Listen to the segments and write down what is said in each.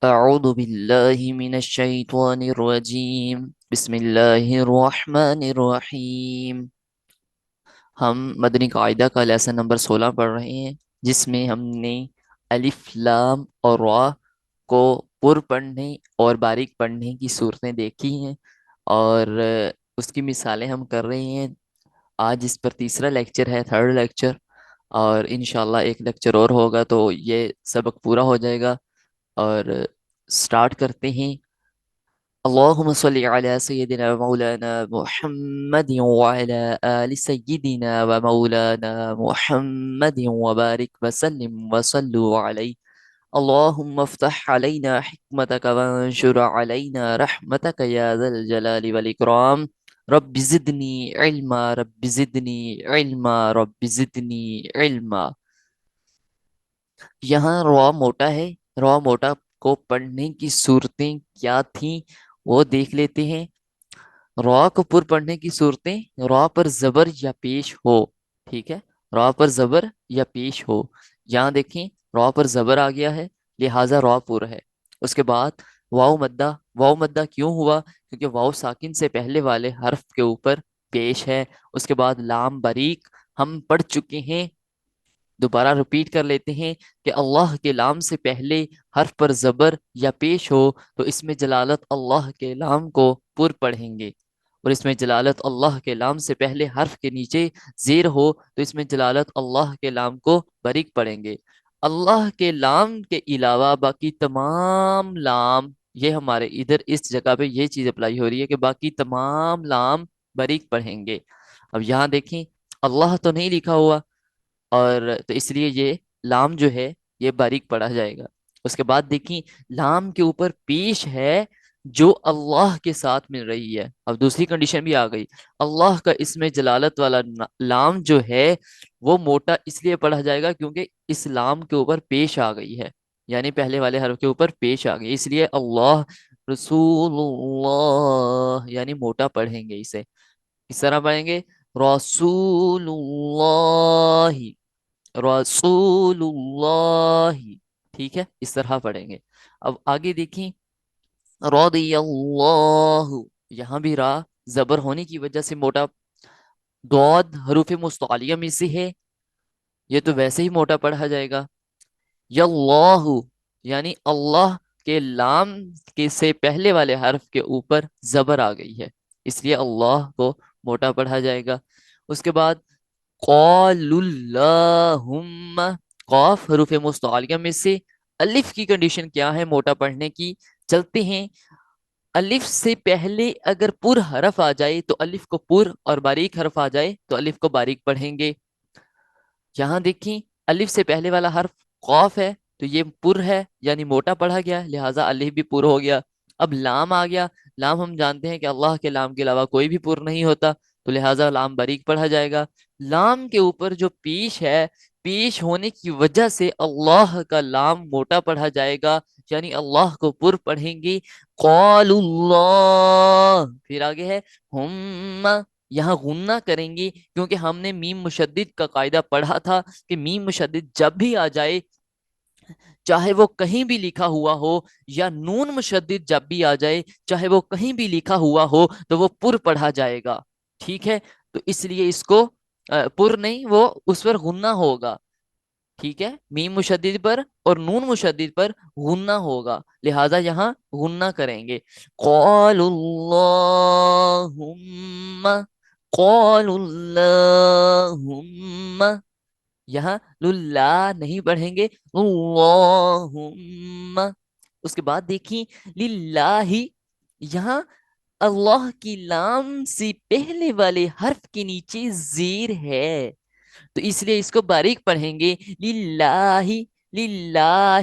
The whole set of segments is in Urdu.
اعوذ باللہ من الشیطان الرجیم بسم اللہ الرحمن الرحیم۔ ہم مدنی قاعدہ کا لیسن نمبر 16 پڑھ رہے ہیں، جس میں ہم نے الف لام اور را کو پر پڑھنے اور باریک پڑھنے کی صورتیں دیکھی ہیں، اور اس کی مثالیں ہم کر رہے ہیں۔ آج اس پر تیسرا لیکچر ہے، تھرڈ لیکچر، اور انشاءاللہ ایک لیکچر اور ہوگا تو یہ سبق پورا ہو جائے گا۔ اور سٹارٹ کرتے ہیں۔ اللہم صلی علی سیدنا و مولانا محمد وعلی آل سیدنا و مولانا محمد وبارک وسلم وصلو علی۔ اللہم افتح علینا حکمتک وانشر علینا رحمتک یا ذا الجلال والاکرام۔ رب زدنی علما، رب زدنی علما، رب زدنی علما۔ یہاں را موٹا ہے، را موٹا کو پڑھنے کی صورتیں کیا تھیں وہ دیکھ لیتے ہیں۔ را کو پر پڑھنے کی صورتیں، را پر زبر یا پیش ہو، ٹھیک ہے، را پر زبر یا پیش ہو۔ یہاں دیکھیں را پر زبر آ گیا ہے، لہٰذا را پر ہے۔ اس کے بعد واو مدہ، واو مدہ کیوں ہوا؟ کیونکہ واو ساکن سے پہلے والے حرف کے اوپر پیش ہے۔ اس کے بعد لام باریک ہم پڑھ چکے ہیں، دوبارہ رپیٹ کر لیتے ہیں کہ اللہ کے لام سے پہلے حرف پر زبر یا پیش ہو تو اس میں جلالت اللہ کے لام کو پر پڑھیں گے، اور اس میں جلالت اللہ کے لام سے پہلے حرف کے نیچے زیر ہو تو اس میں جلالت اللہ کے لام کو باریک پڑھیں گے۔ اللہ کے لام کے علاوہ باقی تمام لام، یہ ہمارے ادھر اس جگہ پہ یہ چیز اپلائی ہو رہی ہے کہ باقی تمام لام باریک پڑھیں گے۔ اب یہاں دیکھیں اللہ تو نہیں لکھا ہوا، اور تو اس لیے یہ لام جو ہے یہ باریک پڑھا جائے گا۔ اس کے بعد دیکھیں لام کے اوپر پیش ہے جو اللہ کے ساتھ مل رہی ہے۔ اب دوسری کنڈیشن بھی آ گئی، اللہ کا اس میں جلالت والا لام جو ہے وہ موٹا اس لیے پڑھا جائے گا کیونکہ اس لام کے اوپر پیش آ گئی ہے، یعنی پہلے والے حرف کے اوپر پیش آ گئی، اس لیے اللہ رسول اللہ یعنی موٹا پڑھیں گے اسے۔ کس طرح پڑھیں گے؟ رسول اللہ، رسول اللہ، ٹھیک ہے، اس طرح پڑھیں گے۔ اب آگے دیکھیں رضی اللہ، یہاں بھی را زبر ہونے کی وجہ سے موٹا، ضاد حروف مستعلیہ میں سے ہے، یہ تو ویسے ہی موٹا پڑھا جائے گا۔ یاللہ یعنی اللہ کے لام کے سے پہلے والے حرف کے اوپر زبر آ گئی ہے، اس لیے اللہ کو موٹا پڑھا جائے گا۔ اس کے بعد قال اللہم، قاف حروف مستعلیہ میں سے الف کی کنڈیشن کیا ہے موٹا پڑھنے کی؟ چلتے ہیں۔ الف سے پہلے اگر پر حرف آ جائے تو الف کو پر، اور باریک حرف آ جائے تو الف کو باریک پڑھیں گے۔ یہاں دیکھیں الف سے پہلے والا حرف قاف ہے تو یہ پر ہے یعنی موٹا پڑھا گیا، لہٰذا الف بھی پر ہو گیا۔ اب لام آ گیا، لام ہم جانتے ہیں کہ اللہ کے لام کے علاوہ کوئی بھی پر نہیں ہوتا تو لہٰذا لام باریک پڑھا جائے گا۔ لام کے اوپر جو پیش ہے، پیش ہونے کی وجہ سے اللہ کا لام موٹا پڑھا جائے گا، یعنی اللہ کو پر پڑھیں گے۔ قال اللہ، پھر آگے ہے ہم، یہاں غنہ کریں گے کیونکہ ہم نے میم مشدد کا قاعدہ پڑھا تھا کہ میم مشدد جب بھی آ جائے چاہے وہ کہیں بھی لکھا ہوا ہو، یا نون مشدد جب بھی آ جائے چاہے وہ کہیں بھی لکھا ہوا ہو تو وہ پر پڑھا جائے گا، ٹھیک ہے، تو اس لیے اس کو پر نہیں، وہ اس پر غنہ ہوگا، ٹھیک ہے، میم مشدد پر اور نون مشدد پر غنہ ہوگا، لہذا یہاں غنہ کریں گے۔ قال اللہم، قال اللہم، یہاں للہ نہیں پڑھیں گے، اللہم۔ اس کے بعد دیکھیں للہ، یہاں اللہ کی لام سے پہلے والے حرف کے نیچے زیر ہے تو اس لیے اس کو باریک پڑھیں گے، للہ، للہ،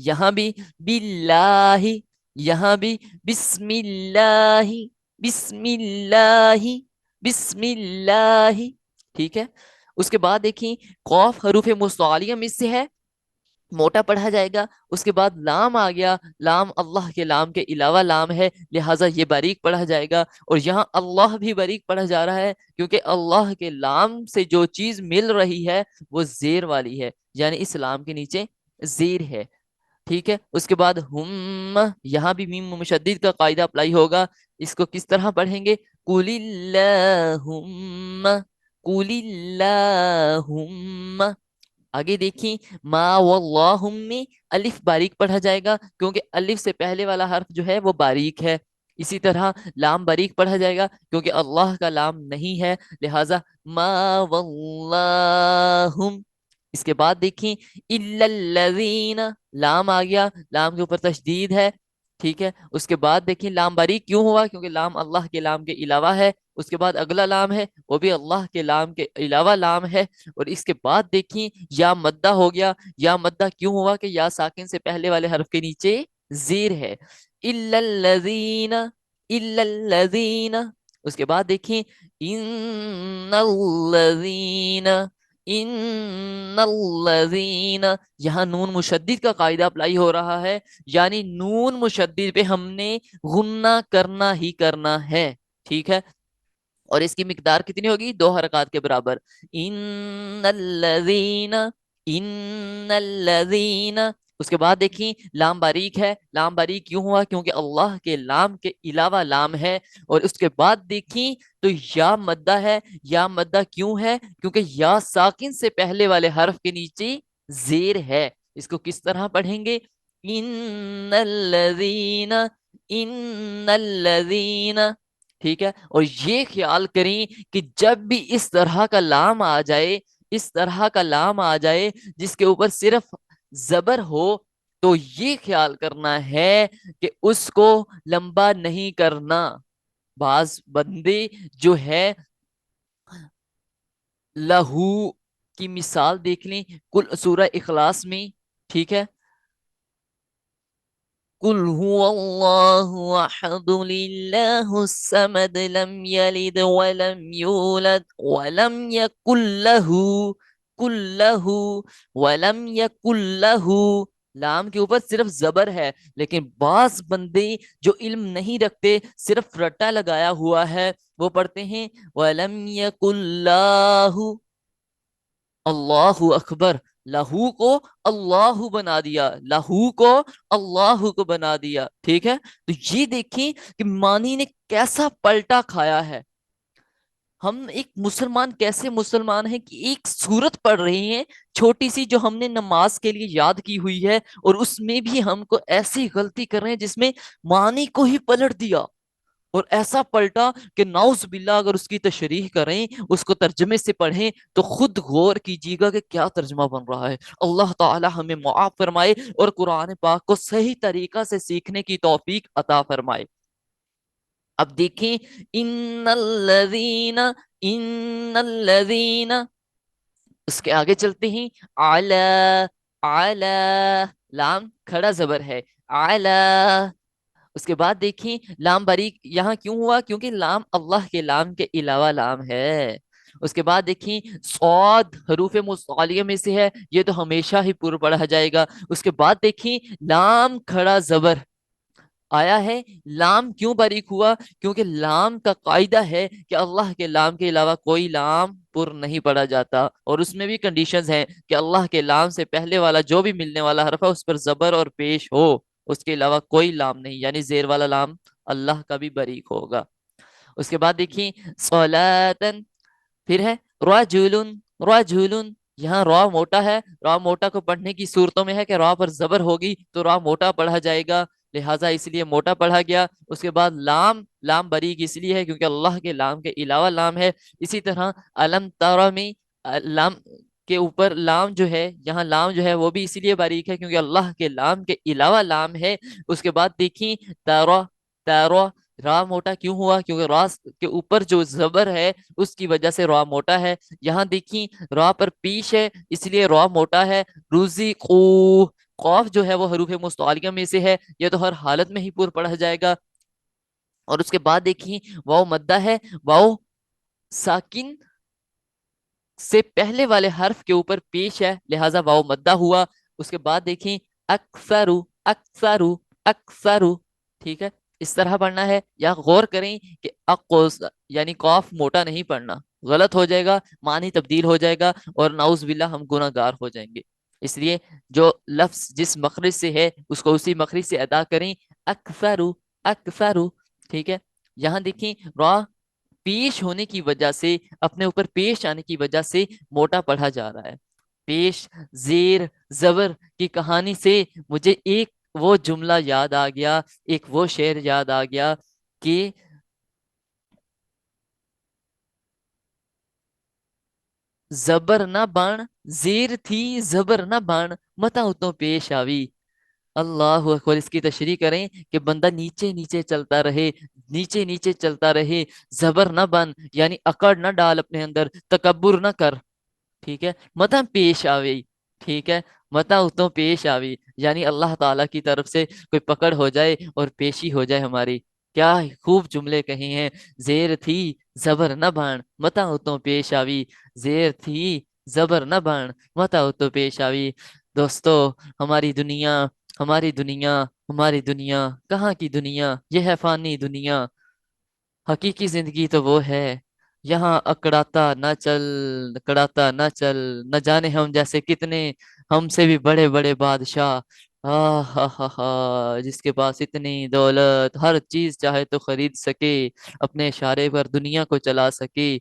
یہاں بھی باللہ، یہاں بھی بسم اللہ، بسم اللہ، بسم اللہ، ٹھیک ہے۔ اس کے بعد دیکھیں قاف حروف مستعلیہ میں سے ہے، موٹا پڑھا جائے گا۔ اس کے بعد لام آ گیا، لام اللہ کے لام کے علاوہ لام ہے لہٰذا یہ باریک پڑھا جائے گا، اور یہاں اللہ بھی باریک پڑھا جا رہا ہے کیونکہ اللہ کے لام سے جو چیز مل رہی ہے وہ زیر والی ہے، یعنی اس لام کے نیچے زیر ہے۔ ٹھیک ہے، اس کے بعد ہم، یہاں بھی میم مشدد کا قاعدہ اپلائی ہوگا. اس کو کس طرح پڑھیں گے؟ قُلِ اللہم، قُلِ اللہم. آگے دیکھیں، ما واللہم میں الف باریک پڑھا جائے گا کیونکہ الف سے پہلے والا حرف جو ہے وہ باریک ہے. اسی طرح لام باریک پڑھا جائے گا کیونکہ اللہ کا لام نہیں ہے، لہذا ما واللہم. اس کے بعد دیکھیں الا الذین، لام آ گیا، لام کے اوپر تشدید ہے. ٹھیک ہے، اس کے بعد دیکھیں لام باریک کیوں ہوا؟ کیونکہ لام اللہ کے لام کے علاوہ ہے. اس کے بعد اگلا لام ہے وہ بھی اللہ کے لام کے علاوہ لام ہے. اور اس کے بعد دیکھیں یا مدہ ہو گیا. یا مدہ کیوں ہوا؟ کہ یا ساکن سے پہلے والے حرف کے نیچے زیر ہے. الا الذین، الا الذین. اس کے بعد دیکھیں ان الذین، ان الذین. یہاں نون مشدد کا قاعدہ اپلائی ہو رہا ہے، یعنی نون مشدد پہ ہم نے غنہ کرنا ہی کرنا ہے. ٹھیک ہے، اور اس کی مقدار کتنی ہوگی؟ 2 حرکات کے برابر. ان الذین، ان الذین. اس کے بعد دیکھیں لام باریک ہے. لام باریک کیوں ہوا؟ کیونکہ اللہ کے لام کے علاوہ لام ہے. اور اس کے بعد دیکھیں تو یا مدہ ہے. یا مدہ کیوں ہے؟ کیونکہ یا ساکن سے پہلے والے حرف کے نیچے زیر ہے. اس کو کس طرح پڑھیں گے؟ ان الذین، ان الذین. ٹھیک ہے، اور یہ خیال کریں کہ جب بھی اس طرح کا لام آ جائے، اس طرح کا لام آ جائے جس کے اوپر صرف زبر ہو، تو یہ خیال کرنا ہے کہ اس کو لمبا نہیں کرنا. بعض بندے جو ہے لہو کی مثال دیکھ لیں کل سورہ اخلاص میں. ٹھیک ہے، قل هو الله احد لله الصمد لم يلد ولم يولد ولم يكن له، کل له ولم يكن له. لام کے اوپر صرف زبر ہے، لیکن بعض بندے جو علم نہیں رکھتے، صرف رٹا لگایا ہوا ہے، وہ پڑھتے ہیں ولم يكن له. اللہ اکبر، لہو کو اللہ بنا دیا، لہو کو اللہ کو بنا دیا. ٹھیک ہے، تو یہ دیکھیں کہ معنی نے کیسا پلٹا کھایا ہے. ہم ایک مسلمان کیسے مسلمان ہیں کہ ایک سورت پڑھ رہے ہیں چھوٹی سی جو ہم نے نماز کے لیے یاد کی ہوئی ہے، اور اس میں بھی ہم کو ایسی غلطی کر رہے ہیں جس میں معنی کو ہی پلٹ دیا. اور ایسا پلٹا کہ نعوذ باللہ اگر اس کی تشریح کریں، اس کو ترجمے سے پڑھیں، تو خود غور کیجیے گا کہ کیا ترجمہ بن رہا ہے. اللہ تعالی ہمیں معاف فرمائے اور قرآن پاک کو صحیح طریقہ سے سیکھنے کی توفیق عطا فرمائے. اب دیکھیں ان الذین، ان الذین. اس کے آگے چلتے ہیں اعلی، اعلی. لام کھڑا زبر ہے، اعلی. اس کے بعد دیکھیں لام باریک یہاں کیوں ہوا؟ کیونکہ لام اللہ کے لام کے علاوہ لام ہے. اس کے بعد دیکھیں صاد حروف مصعلیہ میں سے ہے، یہ تو ہمیشہ ہی پر پڑھا جائے گا. اس کے بعد دیکھیں لام کھڑا زبر آیا ہے. لام کیوں باریک ہوا؟ کیونکہ لام کا قاعدہ ہے کہ اللہ کے لام کے علاوہ کوئی لام پر نہیں پڑھا جاتا، اور اس میں بھی کنڈیشنز ہیں کہ اللہ کے لام سے پہلے والا جو بھی ملنے والا حرف ہے اس پر زبر اور پیش ہو، اس کے علاوہ کوئی لام نہیں، یعنی زیر والا لام اللہ کا بھی باریک ہوگا. اس کے بعد دیکھیں صلاتن، پھر ہے رجلن، رجلن. یہاں را موٹا ہے. را موٹا کو پڑھنے کی صورتوں میں ہے کہ را پر زبر ہوگی تو را موٹا پڑھا جائے گا، لہٰذا اس لیے موٹا پڑھا گیا. اس کے بعد لام، لام باریک اس لیے ہے کیونکہ اللہ کے لام کے علاوہ لام ہے. اسی طرح علم تارا میں لام کے اوپر لام جو ہے، یہاں لام جو ہے وہ بھی اسی لیے باریک ہے کیونکہ اللہ کے لام کے علاوہ لام ہے. اس کے بعد دیکھیں تارا، تارا. را موٹا کیوں ہوا؟ کیونکہ را کے اوپر جو زبر ہے اس کی وجہ سے را موٹا ہے. یہاں دیکھیں را پر پیش ہے اس لیے را موٹا ہے. روزی قو، قوف جو ہے وہ حروف مستعلیہ میں سے ہے، یہ تو ہر حالت میں ہی پر پڑھا جائے گا. اور اس کے بعد دیکھیں واؤ مدہ ہے، واؤ ساکن سے پہلے والے حرف کے اوپر پیش ہے، لہٰذا واؤ مدہ ہوا. اس کے بعد دیکھیں اکثرو، اکثرو، اکثرو. ٹھیک ہے، اس طرح پڑھنا ہے. یا غور کریں کہ اقوس یعنی قاف موٹا نہیں پڑھنا، غلط ہو جائے گا، معنی تبدیل ہو جائے گا، اور نعوذ باللہ ہم گناہ گار ہو جائیں گے. اس لیے جو لفظ جس مخرج سے ہے اس کو اسی مخرج سے ادا کریں، اکثرو، اکثرو، ٹھیک ہے؟ یہاں دیکھیں را پیش ہونے کی وجہ سے، اپنے اوپر پیش آنے کی وجہ سے موٹا پڑھا جا رہا ہے۔ پیش، زیر، زبر کی کہانی سے مجھے ایک وہ جملہ یاد آ گیا، ایک وہ شعر یاد آ گیا کہ زبر نہ بان، زیر تھی زبر نہ بان، متا تو پیش آوی۔ اللہ اکبر! اس کی تشریح کریں کہ بندہ نیچے نیچے چلتا رہے، نیچے نیچے چلتا رہے، زبر نہ بن یعنی اکڑ نہ ڈال اپنے اندر، تکبر نہ کر، ٹھیک ہے؟ متا پیش آوی، ٹھیک ہے؟ متا اتوں پیش آوی یعنی اللہ تعالیٰ کی طرف سے کوئی پکڑ ہو جائے اور پیشی ہو جائے ہماری۔ کیا خوب جملے کہے ہیں! زیر تھی زبر نہ بان، متا اتوں پیش آوی، زیر تھی زبر نہ بان، متا اتوں پیش آوی۔ دوستو، ہماری دنیا، ہماری دنیا، ہماری دنیا کہاں کی دنیا؟ یہ ہے فانی دنیا۔ حقیقی زندگی تو وہ ہے، یہاں اکڑاتا نہ چل، اکڑاتا نہ چل، نہ جانے ہم جیسے کتنے، ہم سے بھی بڑے بڑے بادشاہ، ہاں ہاں ہاں، جس کے پاس اتنی دولت، ہر چیز چاہے تو خرید سکے، اپنے اشارے پر دنیا کو چلا سکے،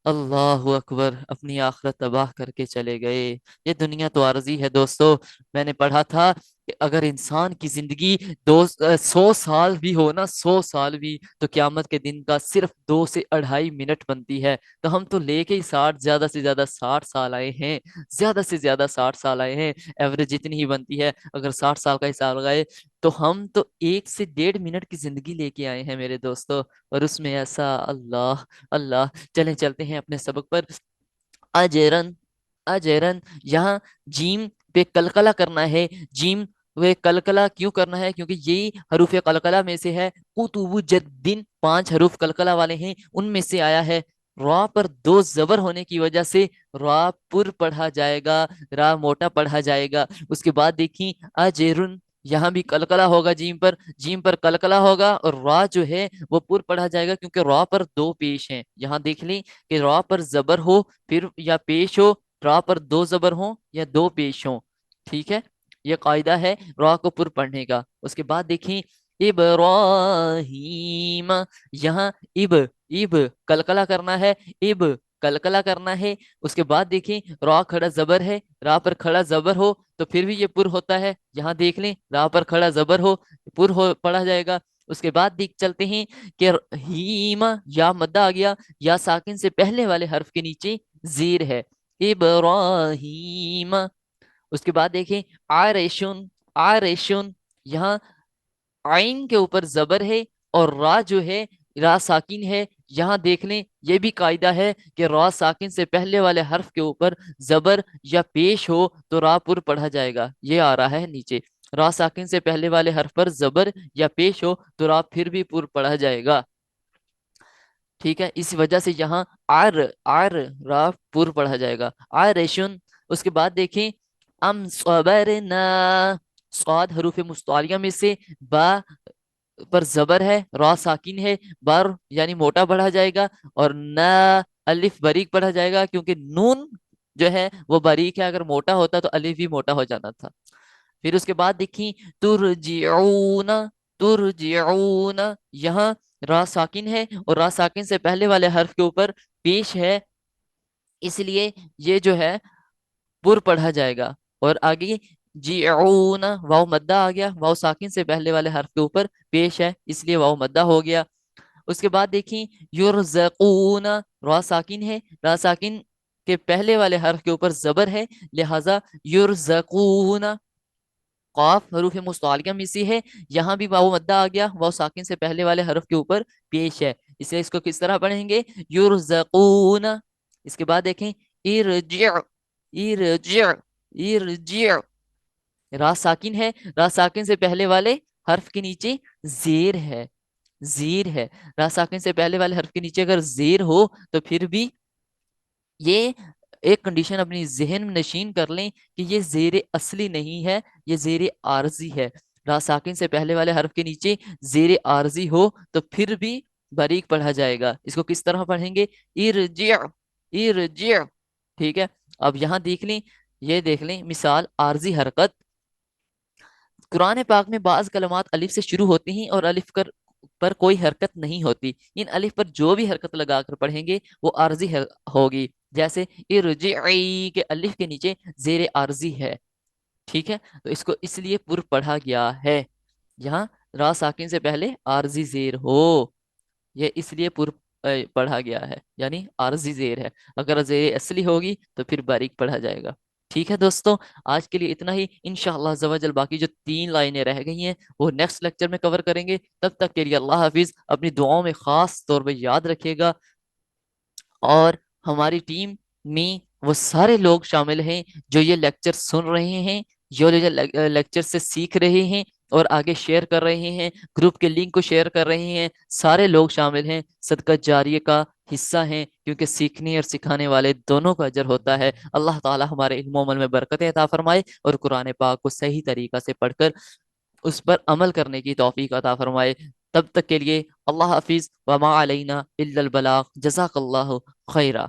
اللہ اکبر! اپنی آخرت تباہ کر کے چلے گئے۔ یہ دنیا تو عارضی ہے دوستو۔ میں نے پڑھا تھا کہ اگر انسان کی زندگی 100 سال بھی ہو نا، 100 سال بھی، تو قیامت کے دن کا صرف 2 سے 2.5 منٹ بنتی ہے۔ تو ہم تو لے کے ہی 60، زیادہ سے زیادہ 60 سال آئے ہیں، زیادہ سے زیادہ 60 سال آئے ہیں، ایوریج اتنی ہی بنتی ہے۔ اگر 60 سال کا حساب لگائے تو ہم تو 1 سے 1.5 منٹ کی زندگی لے کے آئے ہیں میرے دوستو، اور اس میں ایسا، اللہ اللہ! چلیں چلتے ہیں اپنے سبق پر۔ اجرن، اجرن، یہاں جیم پہ کلکلا کرنا ہے۔ جیم وہ کلکلا کیوں کرنا ہے؟ کیونکہ یہی حروف کلکلا میں سے ہے۔ قطب جدن 5 حروف کلکلا والے ہیں، ان میں سے آیا ہے۔ را پر 2 زبر ہونے کی وجہ سے را پر پڑھا جائے گا، را موٹا پڑھا جائے گا۔ اس کے بعد دیکھیں اجرن، یہاں بھی کلکلا ہوگا جیم پر، جیم پر کلکلا ہوگا، اور را جو ہے وہ پر پڑھا جائے گا کیونکہ را پر 2 پیش ہیں۔ یہاں دیکھ لیں کہ را پر زبر ہو پھر یا پیش ہو، را پر 2 زبر ہوں یا 2 پیش ہوں، ٹھیک ہے؟ یہ قاعدہ ہے را کو پر پڑھنے کا۔ اس کے بعد دیکھیں ابراہیم، یہاں اب کلکلا کرنا ہے، اب کلکلا کرنا ہے۔ اس کے بعد دیکھیں را کھڑا زبر ہے، را پر کھڑا زبر ہو تو پھر بھی یہ پر ہوتا ہے۔ یہاں دیکھ لیں را پر کھڑا زبر ہو، پر ہو پڑھا جائے گا۔ اس کے بعد دیکھ چلتے ہیں کہ ہیم، یا مدہ آ گیا، یا ساکن سے پہلے والے حرف کے نیچے زیر ہے، ابراہیم۔ اس کے بعد دیکھیں عارشن، عارشن، یہاں عین کے اوپر زبر ہے اور را جو ہے را ساکن ہے۔ یہاں دیکھ لیں یہ بھی قاعدہ ہے کہ را ساکن سے پہلے والے حرف کے اوپر زبر یا پیش ہو تو را پر پڑھا جائے گا۔ یہ آ رہا ہے نیچے، را ساکن سے پہلے والے حرف پر زبر یا پیش ہو تو را پھر بھی پر پڑھا جائے گا، ٹھیک ہے؟ اس وجہ سے یہاں آر، آر، را پر پڑھا جائے گا، آرشن۔ اس کے بعد دیکھیں ام صبرنا، صاد حروف مستعلیہ میں سے با پر زبر ہے، را ساکن ہے، بر یعنی موٹا پڑھا جائے گا، اور نہ الف باریک پڑھا جائے گا کیونکہ نون جو ہے وہ باریک ہے، اگر موٹا ہوتا تو الف بھی موٹا ہو جانا تھا۔ پھر اس کے بعد دیکھیں ترجعون، ترجعون، یہاں را ساکن ہے اور را ساکن سے پہلے والے حرف کے اوپر پیش ہے، اس لیے یہ جو ہے پر پڑھا جائے گا۔ اور آگے جیعون، واو مدہ آ گیا، واو ساکن سے پہلے والے حرف کے اوپر پیش ہے اس لیے واو مدہ ہو گیا۔ اس کے بعد دیکھیں یرزقون، را ساکن ہے، را ساکن کے پہلے والے حرف کے اوپر زبر ہے، لہذا یرزقون۔ قاف حروف مستعلیہ میں سے ہے، یہاں بھی واو مدہ آ گیا، واو ساکن سے پہلے والے حرف کے اوپر پیش ہے، اسے اس کو کس طرح پڑھیں گے؟ یرزقون۔ اس کے بعد دیکھیں ارجع، ارجع، ارجع، را ساکن ہے، را ساکن سے پہلے والے حرف کے نیچے زیر ہے، زیر ہے، را ساکن سے پہلے والے حرف کے نیچے اگر زیر ہو تو پھر بھی یہ ایک کنڈیشن اپنی ذہن میں نشین کر لیں کہ یہ زیر اصلی نہیں ہے، یہ زیر عارضی ہے۔ را ساکن سے پہلے والے حرف کے نیچے زیر عارضی ہو تو پھر بھی باریک پڑھا جائے گا۔ اس کو کس طرح پڑھیں گے؟ ارجع، ارجع، ٹھیک ہے؟ اب یہاں دیکھ لیں یہ دیکھ لیں مثال عارضی حرکت، قرآن پاک میں بعض کلمات الف سے شروع ہوتی ہیں اور الف پر کوئی حرکت نہیں ہوتی، ان الف پر جو بھی حرکت لگا کر پڑھیں گے وہ عارضی ہوگی، جیسے ارجعی کے الف کے نیچے زیر عارضی ہے، ٹھیک ہے، تو اس کو اس لیے پر پڑھا گیا ہے، یہاں را ساکن سے پہلے عارضی زیر ہو، یہ اس لیے پر پڑھا گیا ہے، یعنی عارضی زیر ہے، اگر زیر اصلی ہوگی تو پھر باریک پڑھا جائے گا۔ ٹھیک ہے دوستو، آج کے لیے اتنا ہی، انشاءاللہ عز و جل باقی جو 3 لائنیں رہ گئی ہیں وہ نیکسٹ لیکچر میں کور کریں گے، تب تک کے لیے اللہ حافظ، اپنی دعاؤں میں خاص طور پہ یاد رکھیے گا، اور ہماری ٹیم میں وہ سارے لوگ شامل ہیں جو یہ لیکچر سن رہے ہیں، جو لیکچر سے سیکھ رہے ہیں اور آگے شیئر کر رہے ہیں، گروپ کے لنک کو شیئر کر رہے ہیں، سارے لوگ شامل ہیں، صدقہ جاریہ کا حصہ ہیں، کیونکہ سیکھنے اور سکھانے والے دونوں کا اجر ہوتا ہے۔ اللہ تعالی ہمارے علم و عمل میں برکتیں عطا فرمائے، اور قرآن پاک کو صحیح طریقہ سے پڑھ کر اس پر عمل کرنے کی توفیق عطا فرمائے۔ تب تک کے لیے اللہ حافظ، وما علینا الا البلاغ، جزاک اللہ خیرہ۔